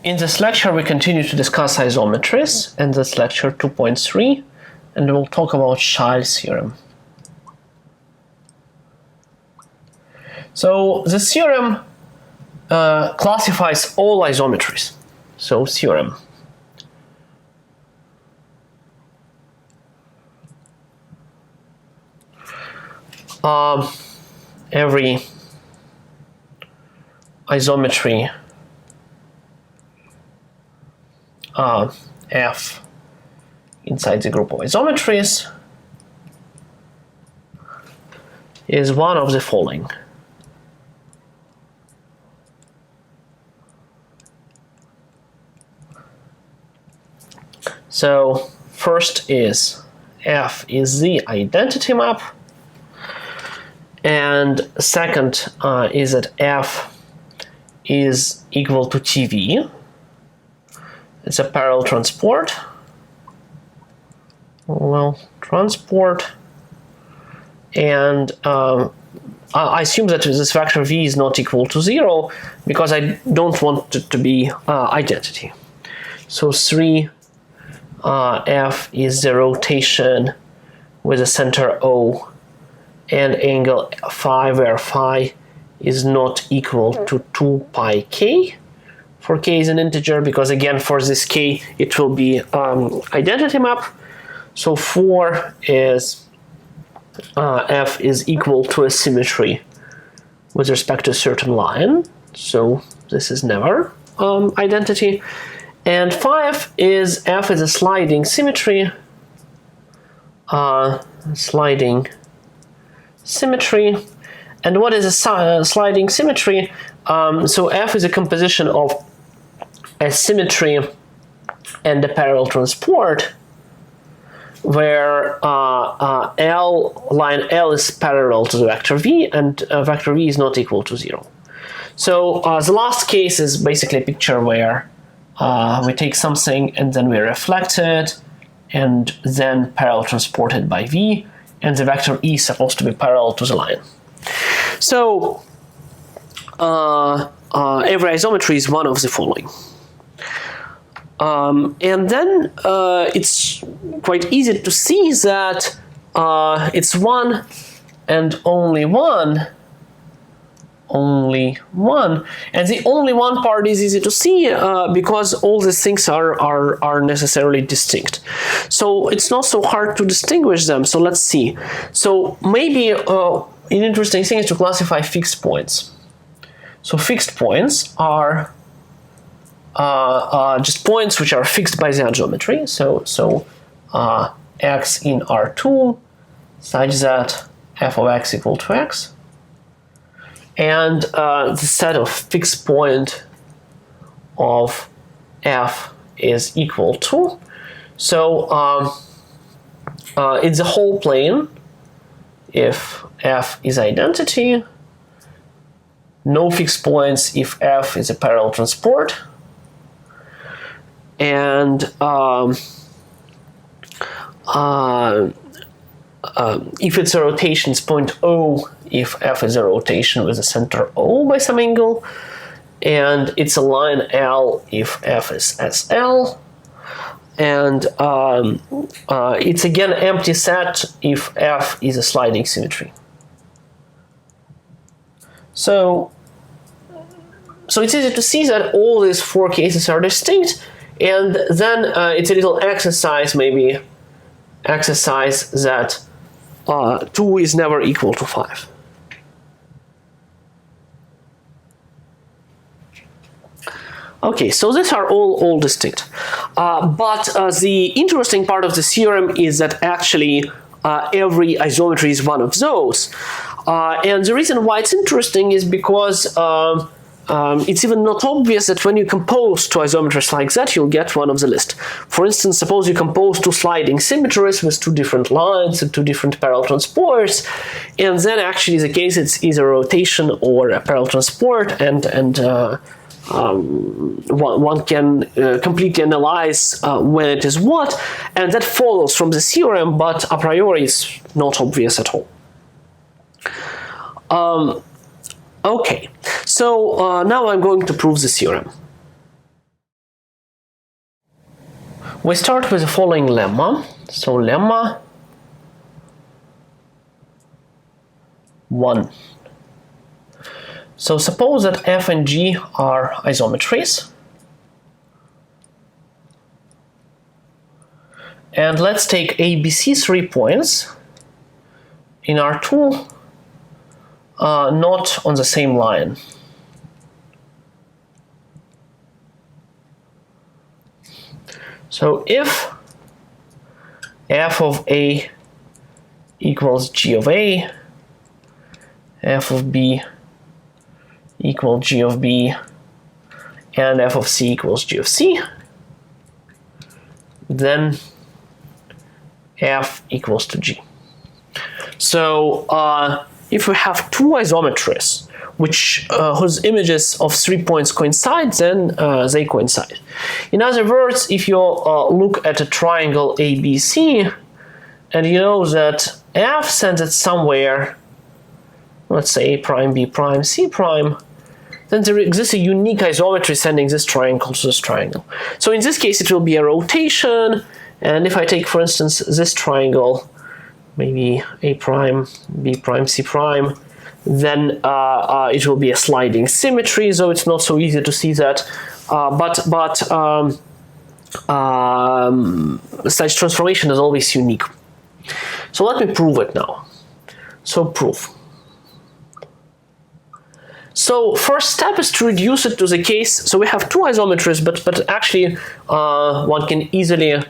In this lecture, we continue to discuss isometries, and that's lecture 2.3, and we'll talk about Chasles theorem. So the theorem classifies all isometries. So theorem. Every isometry F inside the group of isometries is one of the following. So first is F is the identity map, and second is that F is equal to TV. It's a parallel transport. Well, transport, and I assume that this vector v is not equal to 0 because I don't want it to be identity. So 3 F is the rotation with a center O and angle phi, where phi is not equal to 2 pi k. For k is an integer, because again for this k it will be identity map. So 4 is F is equal to a symmetry with respect to a certain line. So this is never identity. And 5 is F is a sliding symmetry. Sliding symmetry. And what is a sliding symmetry? So F is a composition of a symmetry and a parallel transport, where line L is parallel to the vector v, and vector v is not equal to 0. So the last case is basically a picture where we take something and then we reflect it and then parallel transport it by v, and the vector e is supposed to be parallel to the line. So every isometry is one of the following. And then it's quite easy to see that it's one and only one, and the only one part is easy to see because all these things are necessarily distinct. So it's not so hard to distinguish them. So let's see. So maybe an interesting thing is to classify fixed points. So fixed points are just points which are fixed by the geometry. So x in R2 such that f of x equal to x, and the set of fixed point of f is equal to. So it's a whole plane if f is identity, no fixed points if f is a parallel transport, and if it's a rotation, it's point O if f is a rotation with a center O by some angle, and it's a line L if f is SL, and it's again empty set if f is a sliding symmetry. So it's easy to see that all these four cases are distinct, and then it's a little exercise, maybe exercise that 2 is never equal to 5. Okay, so these are all distinct. But the interesting part of the theorem is that actually every isometry is one of those. And the reason why it's interesting is because it's even not obvious that when you compose two isometries like that, you'll get one of the list. For instance, suppose you compose two sliding symmetries with two different lines and two different parallel transports, and then actually the case it's either a rotation or a parallel transport, and one can completely analyze when it is what, and that follows from the theorem, but a priori it's not obvious at all. Okay, so now I'm going to prove the theorem. We start with the following lemma. So lemma 1. So suppose that f and g are isometries. And let's take ABC 3 points in R2, not on the same line. So if f of A equals g of A, f of B equals g of B, and f of C equals g of C, then f equals to g. So if we have two isometries whose images of 3 points coincide, then they coincide. In other words, if you look at a triangle ABC and you know that f sends it somewhere, let's say A prime, B prime, C prime, then there exists a unique isometry sending this triangle to this triangle. So in this case it will be a rotation, and if I take, for instance, this triangle, maybe A prime, B prime, C prime, then it will be a sliding symmetry, so it's not so easy to see that. Such transformation is always unique. So let me prove it now. So proof. So first step is to reduce it to the case. So we have two isometries, but actually one can easily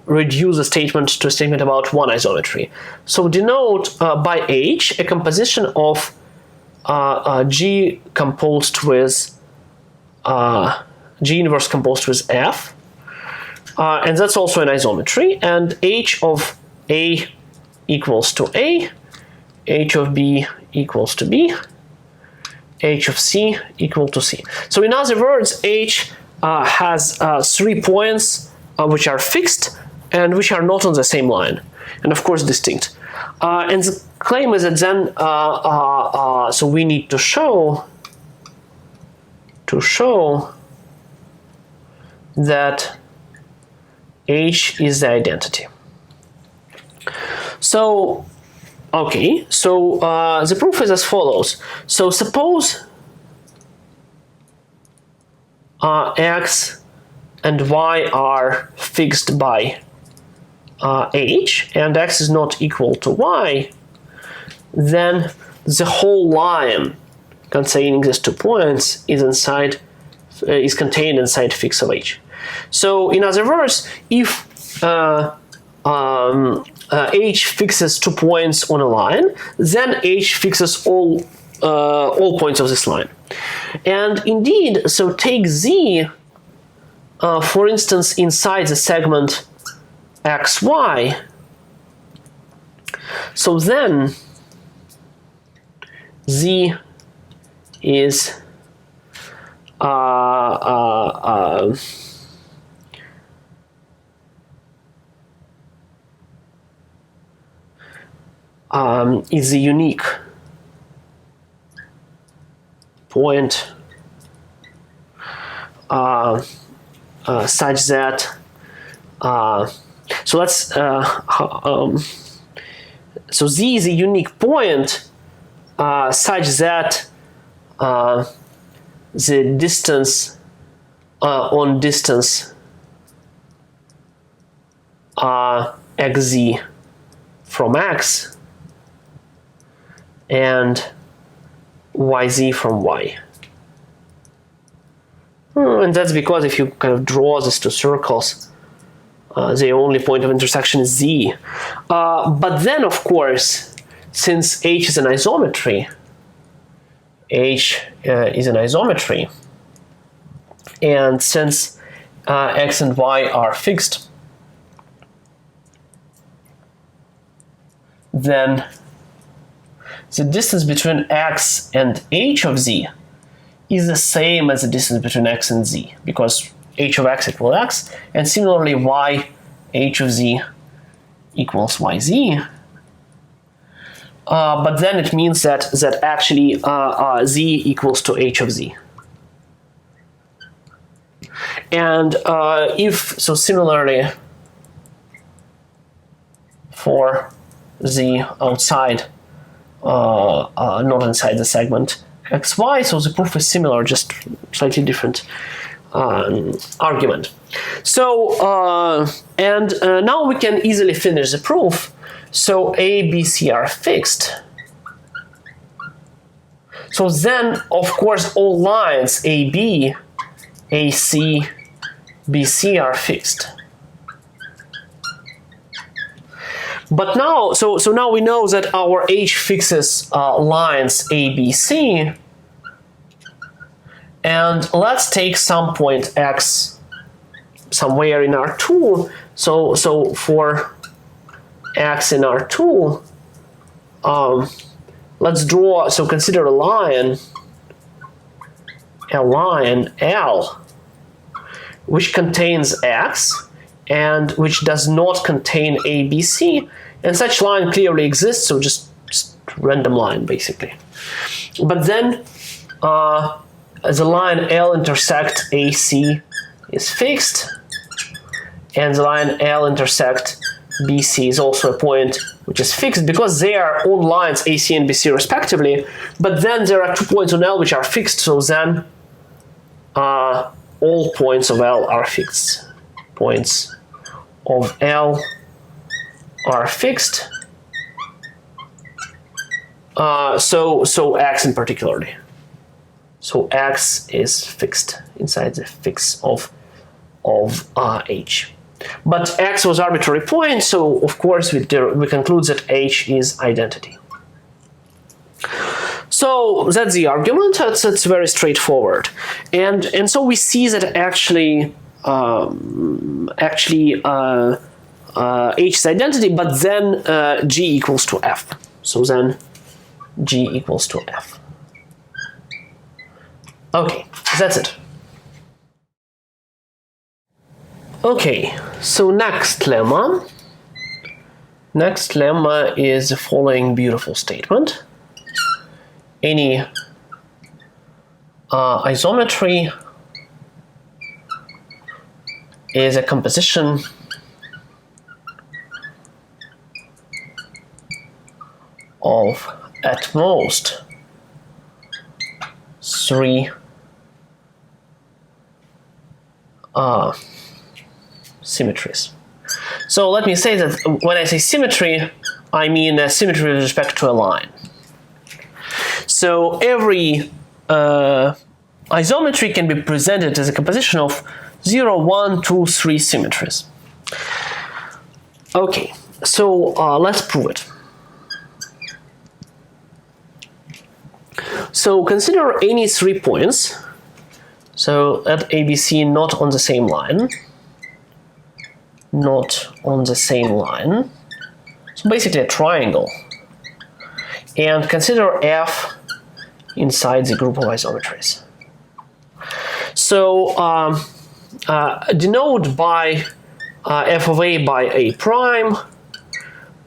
reduce the statement to a statement about one isometry. So denote by H a composition of G composed with G inverse composed with F, and that's also an isometry. And H of A equals to A, H of B equals to B, H of C equal to C. So in other words, H has 3 points which are fixed and which are not on the same line, and of course distinct. And the claim is that then, so we need to show that H is the identity. So, okay, so the proof is as follows. So suppose X and Y are fixed by H, and X is not equal to Y, then the whole line containing these 2 points is contained inside fix of H. So in other words, if H fixes 2 points on a line, then H fixes all points of this line. And indeed, so take Z, for instance, inside the segment XY. So then Z is a unique point such that so let's so Z is a unique point such that the distance on distance xz from X and yz from Y. And that's because if you kind of draw these two circles, the only point of intersection is Z. But then, of course, since H is an isometry, and since X and Y are fixed, then the distance between X and H of Z is the same as the distance between X and Z, because H of X equals X, and similarly Y H of Z equals YZ. But then it means that actually Z equals to H of Z. And if so, similarly for the outside, not inside the segment xy, so the proof is similar, just slightly different argument. So now we can easily finish the proof. So A, B, C are fixed. So then, of course, all lines AB, AC, BC are fixed. But now, so now we know that our H fixes lines ABC, and let's take some point X somewhere in R2. So for X in R2, let's draw. So consider a line L, which contains X and which does not contain ABC, and such line clearly exists, so just random line basically. But then the line L intersect AC is fixed, and the line L intersect BC is also a point which is fixed because they are on lines AC and BC respectively, but then there are 2 points on L which are fixed, so then all points of L are fixed. Points of L are fixed. So X in particularly. So X is fixed inside the fix of H. But X was arbitrary point, so of course we conclude that H is identity. So that's the argument. It's very straightforward, and so we see that actually H is identity, but then G equals to F. So then G equals to F. Okay, that's it. Okay, so next lemma. Next lemma is the following beautiful statement. Any isometry is a composition of at most 3 symmetries. So let me say that when I say symmetry, I mean a symmetry with respect to a line. So every isometry can be presented as a composition of 0, 1, 2, 3 symmetries. Okay, so let's prove it. So consider any 3 points. So at ABC not on the same line. Not on the same line. So basically a triangle. And consider F inside the group of isometries. So denote by f of A by A prime,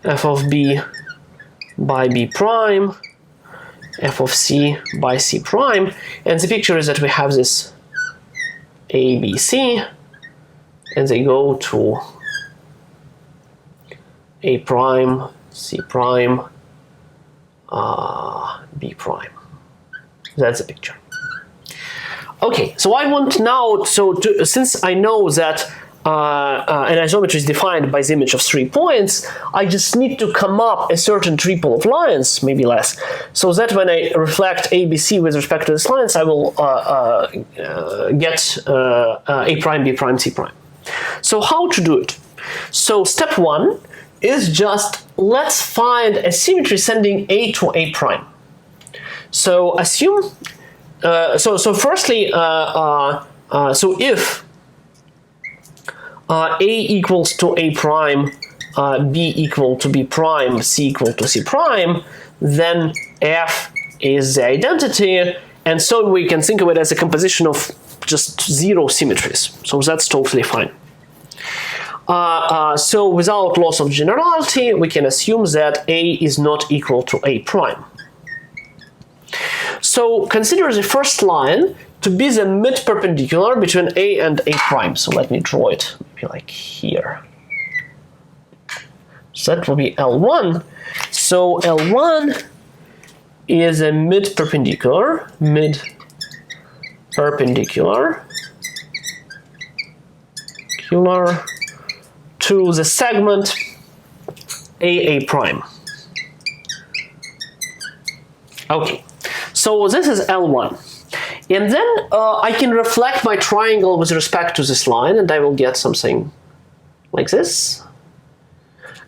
f of B by B prime, f of C by C prime, and the picture is that we have this A, B, C, and they go to A prime, C prime, B prime. That's the picture. Okay, so I want now, since I know that an isometry is defined by the image of 3 points, I just need to come up a certain triple of lines, maybe less, so that when I reflect ABC with respect to these lines, I will get A prime, B prime, C prime. So how to do it? So step 1 is just let's find a symmetry sending A to A prime. So assume, firstly, so if A equals to A prime, B equal to B prime, C equal to C prime, then F is the identity, and so we can think of it as a composition of just 0 symmetries. So that's totally fine. So without loss of generality, we can assume that A is not equal to A prime. So consider the first line to be the mid-perpendicular between A and A prime. So let me draw it maybe like here. So that will be L1. So L1 is a mid-perpendicular to the segment A prime. Okay, so this is L1. And then I can reflect my triangle with respect to this line, and I will get something like this.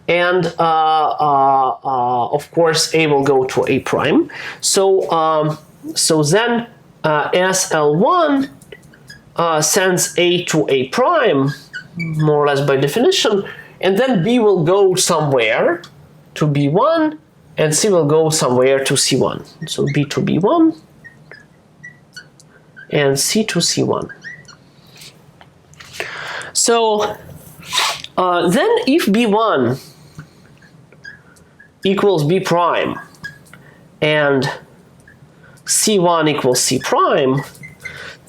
And of course, A will go to A prime. So then SL1 sends A to A prime, more or less by definition, and then B will go somewhere to B1, and C will go somewhere to C1. So B to B1, and C to C1. So then if B1 equals B prime and C1 equals C prime,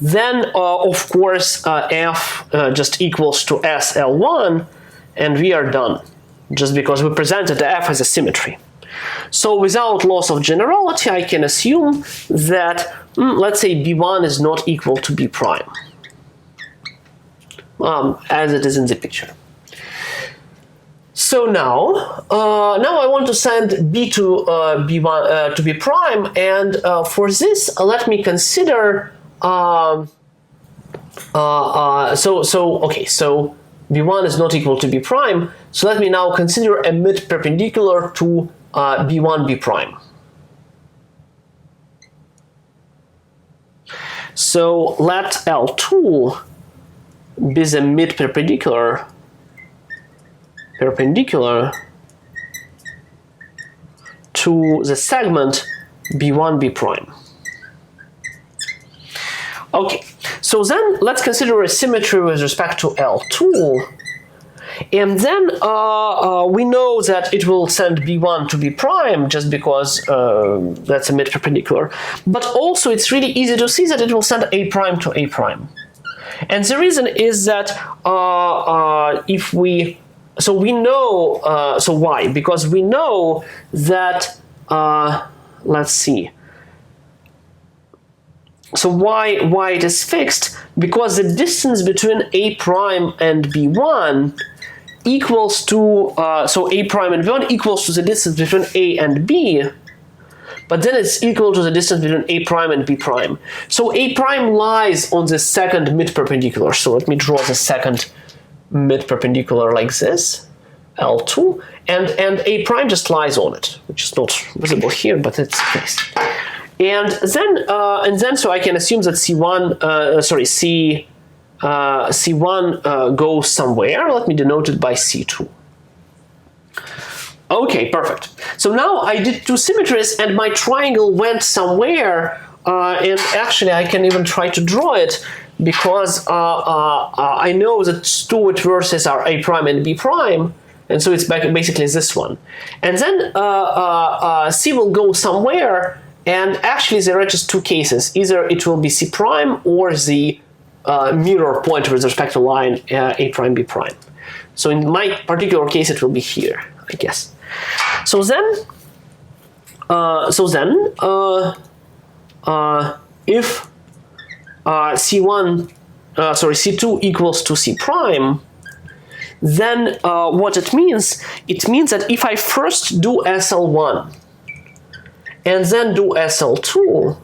then of course F just equals to SL1, and we are done, just because we presented F as a symmetry. So without loss of generality, I can assume that, let's say B1 is not equal to B prime, as it is in the picture. So now I want to send B to B1 to B prime, and for this, let me consider. So B1 is not equal to B prime. So let me now consider a mid-perpendicular to B1 B prime. So let L2 be the mid-perpendicular to the segment B1 B prime. Okay, so then let's consider a symmetry with respect to L2, and then we know that it will send B1 to B prime just because that's a mid-perpendicular, but also it's really easy to see that it will send A prime to A prime. And the reason is that so why? Because we know that, let's see. So why it is fixed? Because the distance between A prime and B1 equals to, so A prime and B1 equals to the distance between A and B, but then it's equal to the distance between A prime and B prime. So A prime lies on the second mid-perpendicular. So let me draw the second mid-perpendicular like this, L2, and A prime just lies on it, which is not visible here, but it's the case. And then so I can assume that C1 goes somewhere. Let me denote it by C2. Okay, perfect. So now I did two symmetries, and my triangle went somewhere. And actually, I can even try to draw it, because I know that two vertices are A prime and B prime, and so it's basically this one. And then C will go somewhere. And actually, there are just two cases. Either it will be C prime or the mirror point with respect to line A prime, B prime. So in my particular case, it will be here, I guess. So then, if C2 equals to C prime, then what it means that if I first do SL1, and then do SL2,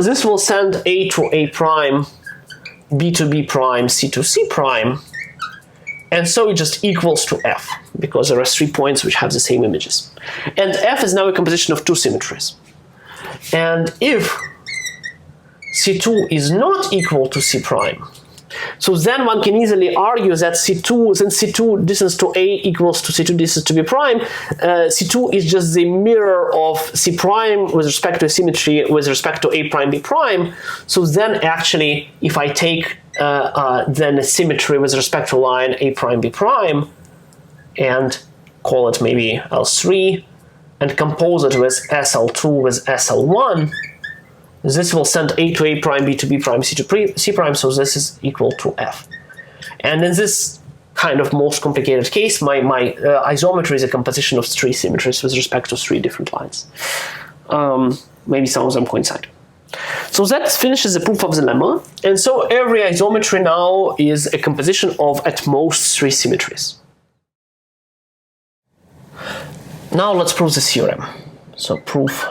this will send A to A prime, B to B prime, C to C prime, and so it just equals to F, because there are 3 points which have the same images. And F is now a composition of two symmetries. And if C2 is not equal to C prime, so then one can easily argue that C2, since C2 distance to A equals to C2 distance to B prime, C2 is just the mirror of C prime with respect to a symmetry with respect to A prime, B prime. So then actually, if I take then a symmetry with respect to line A prime, B prime, and call it maybe L3, and compose it with SL2 with SL1, this will send A to A prime, B to B prime, C to C prime, so this is equal to F. And in this kind of most complicated case, my isometry is a composition of three symmetries with respect to three different lines. Maybe some of them coincide. So that finishes the proof of the lemma, and so every isometry now is a composition of at most three symmetries. Now let's prove the theorem. So proof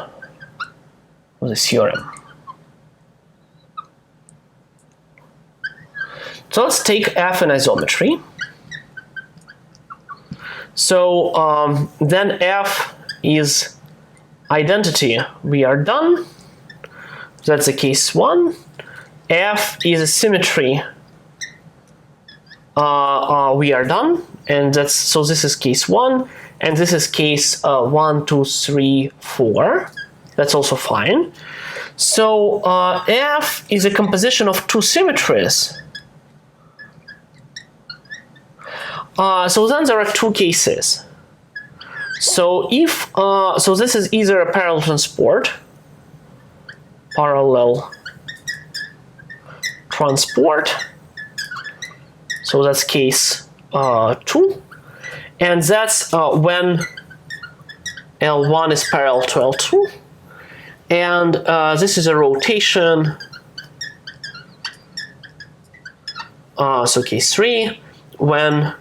of the theorem. So let's take F in isometry. So then F is identity, we are done. That's the case 1. F is a symmetry, we are done. And so this is case 1, and this is case 1, 2, 3, 4. That's also fine. So F is a composition of two symmetries. So then there are two cases. So if so this is either a parallel transport, so that's case 2, and that's when L1 is parallel to L2, and this is a rotation, so case 3, when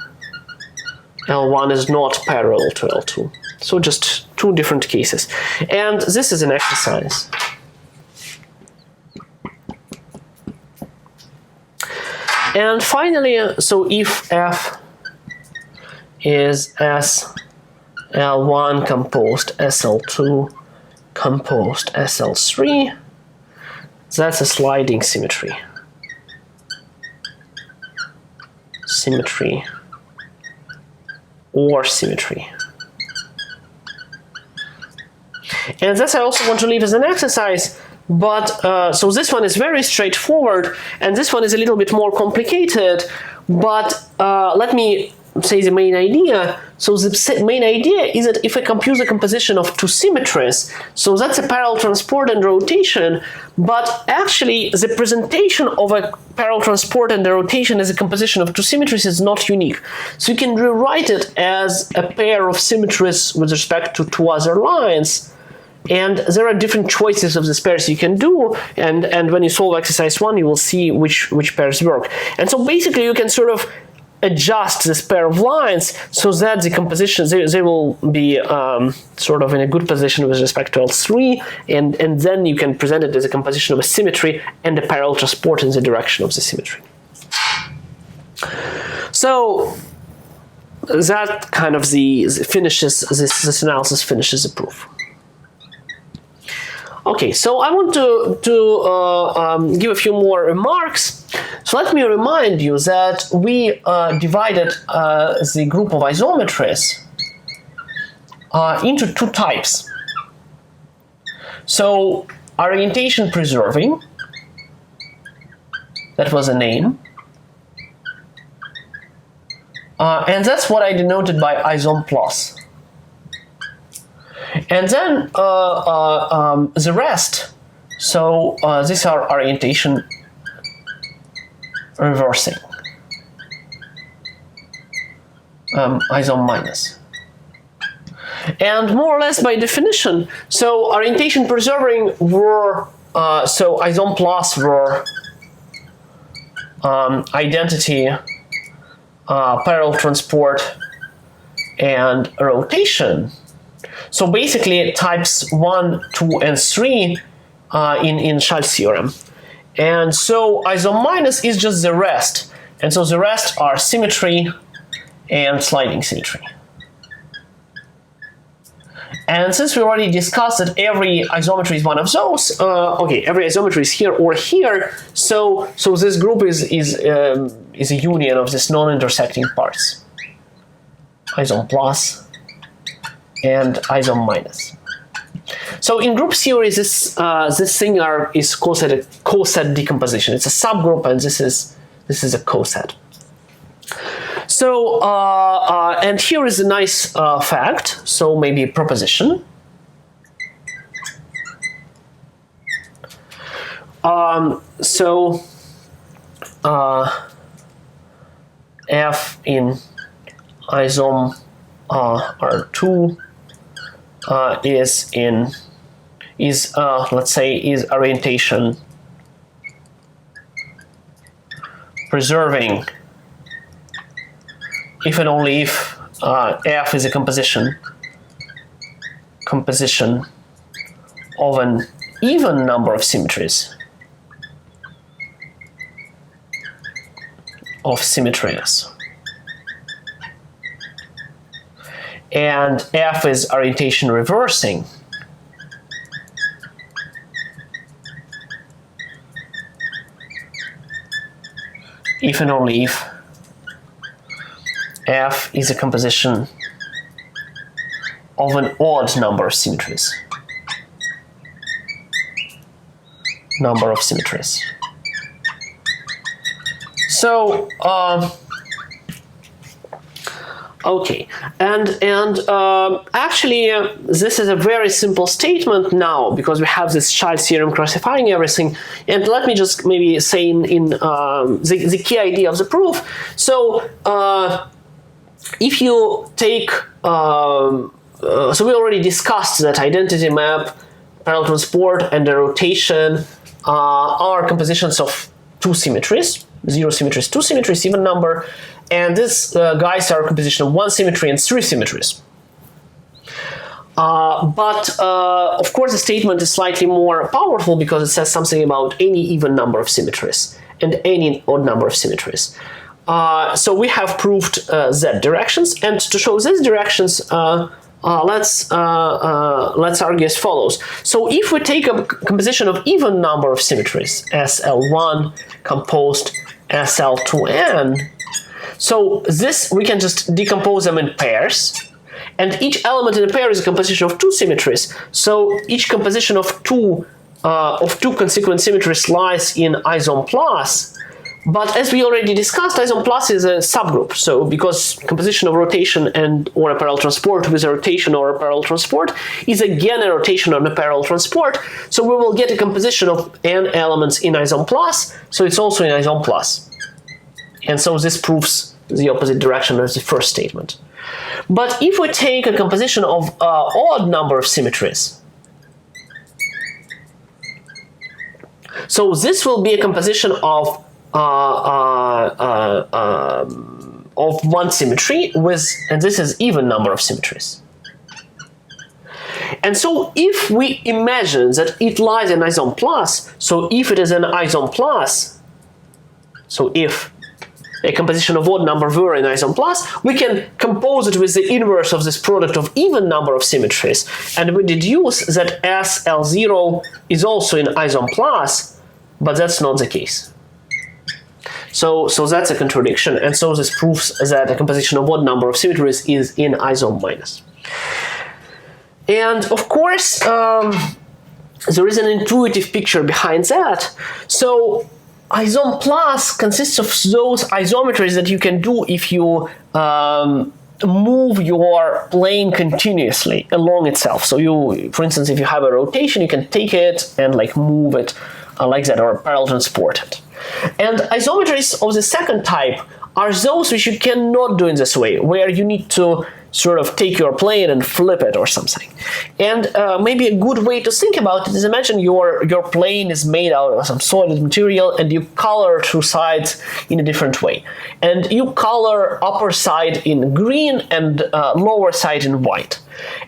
L1 is not parallel to L2. So just two different cases. And this is an exercise. And finally, so if F is SL1 composed SL2 composed SL3, that's a sliding symmetry. Symmetry or symmetry. And this I also want to leave as an exercise, but so this one is very straightforward, and this one is a little bit more complicated, but let me say the main idea. So the main idea is that if I compute the composition of two symmetries, so that's a parallel transport and rotation, but actually the presentation of a parallel transport and the rotation as a composition of two symmetries is not unique. So you can rewrite it as a pair of symmetries with respect to two other lines, and there are different choices of these pairs you can do, and when you solve exercise 1 you will see which pairs work. And so basically you can sort of adjust this pair of lines so that the composition, they will be sort of in a good position with respect to L3, and then you can present it as a composition of a symmetry and a parallel transport in the direction of the symmetry. So that kind of finishes this analysis finishes the proof. Okay, so I want to give a few more remarks. So let me remind you that we divided the group of isometries into two types. So orientation preserving, that was a name, and that's what I denoted by isom plus. And then the rest, so these are orientation reversing, isom minus. And more or less by definition, so orientation preserving were, so isom plus were identity, parallel transport, and rotation. So basically types 1, 2, and 3 in Chasles theorem. And so isom minus is just the rest. And so the rest are symmetry and sliding symmetry. And since we already discussed that every isometry is one of those, okay, every isometry is here or here, so this group is a union of these non-intersecting parts. Isom plus and isom minus. So in group theory, this thing is coset decomposition. It's a subgroup, and this is a coset. So and here is a nice fact. So maybe a proposition. So F in isom R2 let's say is orientation preserving if and only if F is a composition of an even number of symmetries and F is orientation reversing if and only if F is a composition of an odd number of symmetries. So okay, and actually this is a very simple statement now because we have this Chasles theorem classifying everything. And let me just maybe say in the key idea of the proof. So if you take so we already discussed that identity map, parallel transport, and the rotation are compositions of two symmetries, zero symmetries, two symmetries, even number, and these guys are a composition of one symmetry and three symmetries. But of course the statement is slightly more powerful because it says something about any even number of symmetries and any odd number of symmetries. So we have proved Z directions, and to show these directions let's argue as follows. So if we take a composition of even number of symmetries, SL1 composed SL2n, so this we can just decompose them in pairs, and each element in a pair is a composition of two symmetries. So each composition of two consequent symmetries lies in isom plus. But as we already discussed, isom plus is a subgroup. So because composition of rotation and or a parallel transport with a rotation or a parallel transport is again a rotation on a parallel transport, so we will get a composition of n elements in isom plus. So it's also in isom plus. And so this proves the opposite direction as the first statement. But if we take a composition of odd number of symmetries, so this will be a composition of one symmetry with, and this is even number of symmetries. And so if we imagine that it lies in isom plus, so if it is an isom plus, so if a composition of odd number were in isom plus, we can compose it with the inverse of this product of even number of symmetries, and we deduce that SL0 is also in isom plus, but that's not the case. So that's a contradiction, and so this proves that a composition of odd number of symmetries is in isom minus. And of course, there is an intuitive picture behind that. So isom plus consists of those isometries that you can do if you move your plane continuously along itself. So you, for instance, if you have a rotation, you can take it and like move it like that, or parallel transport it. And isometries of the second type are those which you cannot do in this way, where you need to sort of take your plane and flip it or something. And maybe a good way to think about it is imagine your plane is made out of some solid material and you color two sides in a different way. And you color upper side in green and lower side in white.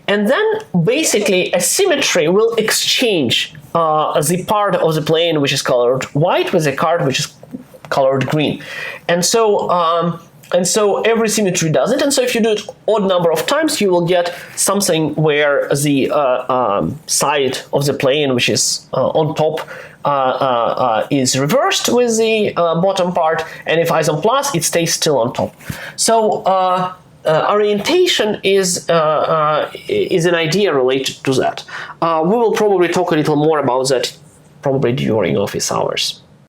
And then basically a symmetry will exchange the part of the plane which is colored white with the part which is colored green. And so every symmetry does it, and so if you do it odd number of times, you will get something where the side of the plane which is on top is reversed with the bottom part, and if isom plus, it stays still on top. So orientation is an idea related to that. We will probably talk a little more about that probably during office hours.